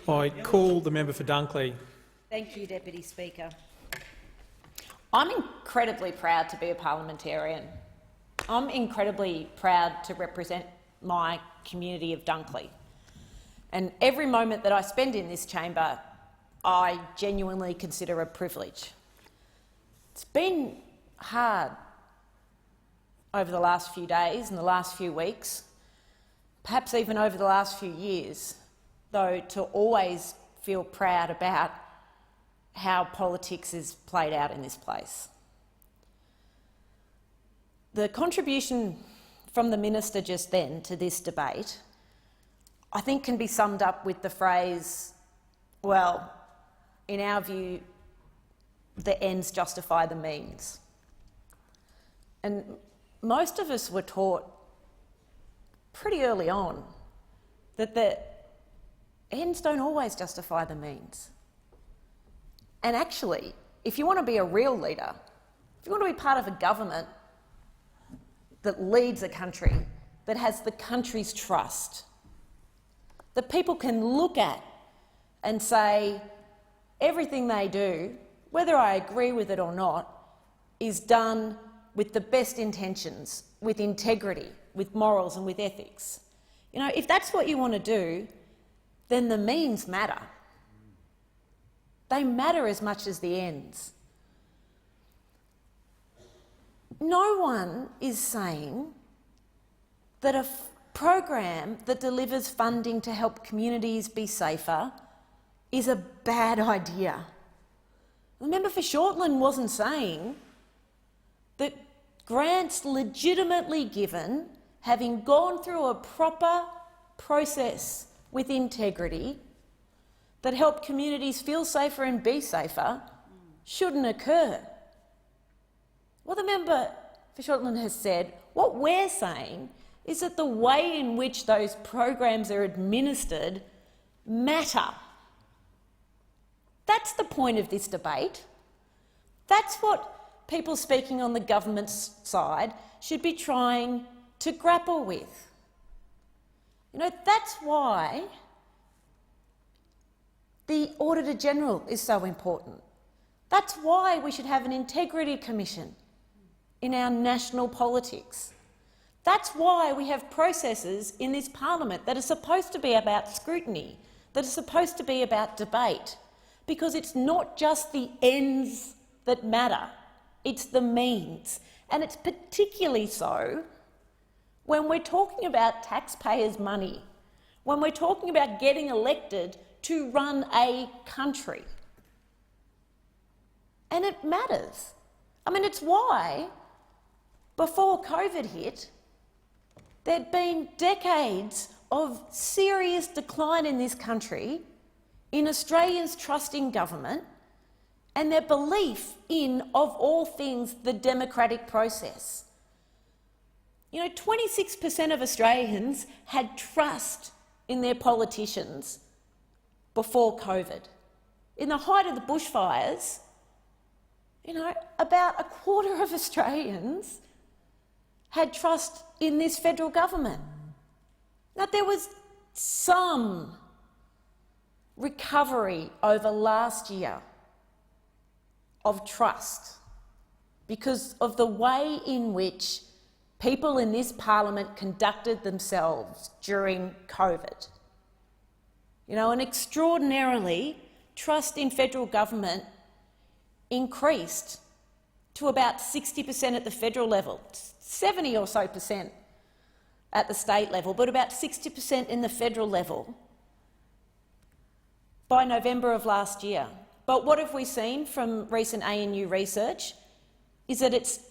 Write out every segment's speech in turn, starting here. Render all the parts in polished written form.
I call the member for Dunkley. Thank you, Deputy Speaker. I'm incredibly proud to be a parliamentarian. I'm incredibly proud to represent my community of Dunkley. And every moment that I spend in this chamber, I genuinely consider a privilege. It's been hard over the last few days and the last few weeks, perhaps even over the last few years, though, to always feel proud about how politics is played out in this place. The contribution from the minister just then to this debate, I think, can be summed up with the phrase, well, in our view, the ends justify the means. And most of us were taught pretty early on that the ends don't always justify the means. And actually, if you want to be a real leader, if you want to be part of a government that leads a country, that has the country's trust, that people can look at and say everything they do, whether I agree with it or not, is done with the best intentions, with integrity, with morals and with ethics. You know, if that's what you want to do, then the means matter. They matter as much as the ends. No one is saying that a program that delivers funding to help communities be safer is a bad idea. The member for Shortland wasn't saying that grants legitimately given, having gone through a proper process with integrity that help communities feel safer and be safer, shouldn't occur. What the member for Shortland has said, what we're saying is that the way in which those programs are administered matter. That's the point of this debate. That's what people speaking on the government's side should be trying to grapple with. You know, that's why the Auditor-General is so important. That's why we should have an integrity commission in our national politics. That's why we have processes in this parliament that are supposed to be about scrutiny, that are supposed to be about debate, because it's not just the ends that matter, it's the means. And it's particularly so when we're talking about taxpayers' money, when we're talking about getting elected to run a country. And it matters. I mean, it's why, before COVID hit, there'd been decades of serious decline in this country in Australians' trust in government and their belief in, of all things, the democratic process. You know, 26% of Australians had trust in their politicians before COVID. In the height of the bushfires, you know, about a quarter of Australians had trust in this federal government. Now, there was some recovery over last year of trust because of the way in which people in this parliament conducted themselves during COVID. You know, and extraordinarily, trust in federal government increased to about 60% at the federal level, 70 or so percent at the state level, but about 60% in the federal level by November of last year. But what have we seen from recent ANU research is that it's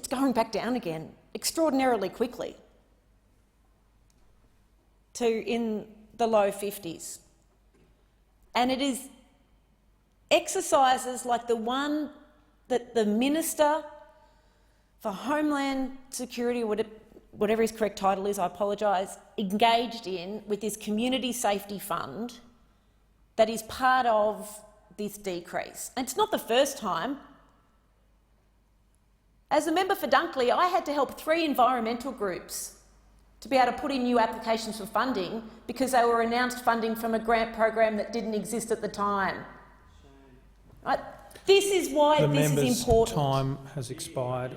going back down again extraordinarily quickly to in the low 50s. And it is exercises like the one that the Minister for Homeland Security, whatever his correct title is, I apologise, engaged in with this Community Safety Fund that is part of this decrease. And it's not the first time. As a member for Dunkley, I had to help 3 environmental groups to be able to put in new applications for funding because they were announced funding from a grant program that didn't exist at the time. Right? This is why The this is member's important. time has expired.